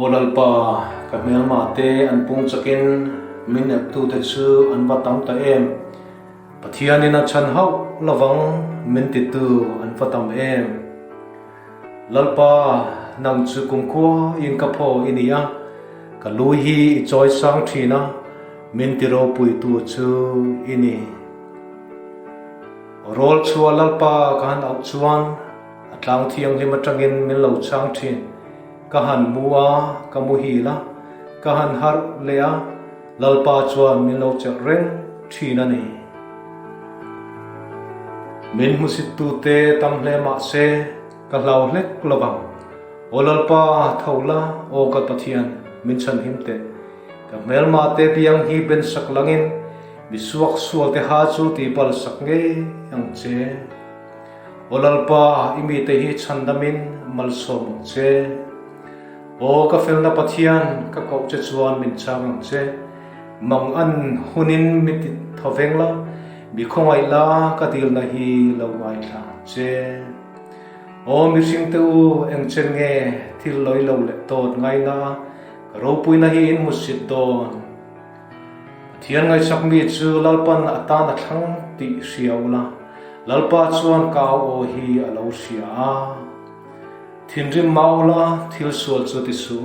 olalpa kamel mate an pung chakin min tu te chu an vatam ta em Pathian in a chhan hau lawang min ti tu an vatam em lalpa nang chu kumkho in ka pho inia ka lui hi choi sang thina min ti ro pui tu chu ini rol chua lalpa kan au chuan atlang thiang hi matangin min lo chang thin ka han muwa ka mu hi la ka han har lea lalpa chuan min lo chak reng thina ni min musit tu te tam hle ma se ka hlau hlek lawang olalpa thola o ka Pathian min chan him te ka mel ma te piang hi ben sak langin bisuak sual te ha chu ti pal sak nge ang che olalpa imi te hi chandamin malsom che o ka felna Pathian ka kau che chuan min chang che mang an hunin mit thoveng la bi khongai la ka dil na hi lo ngai tha che o mi sing te u eng chen nge thil loi lo le tot ngai na ro pui na hi in musit don Pathian ngai sak mi chu lalpan atan a thlang ti hriaula lalpa chuan kaw o hi a lo hria thinrim maula thil sual chu ti su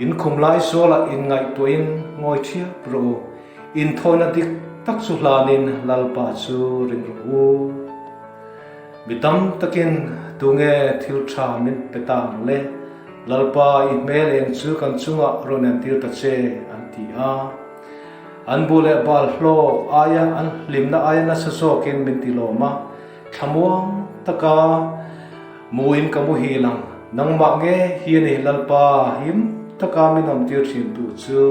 in khumlai sola in ngai toin ngoi thia pro in thona dik tak chu hlanin lalpa chu ring ru bitam takin tunge thil tha min petang le lalpa I mel eng chu kan chunga ronen tir ta che an ti a an bule bal hlo aya an limna aya na sa so ken min ti loma thamuang taka muin ka mu hilang nang ma nge hi ni lalpa him taka min am tir thin tu chu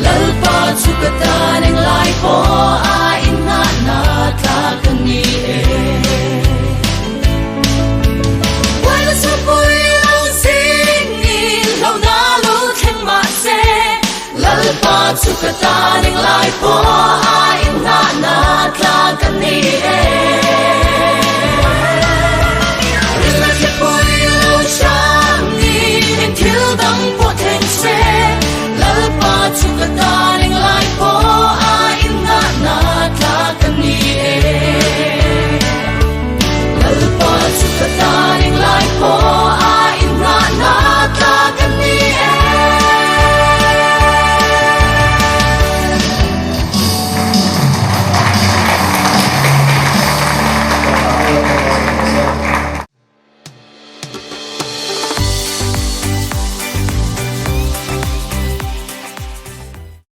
Lalpa chu ka ta ning lai po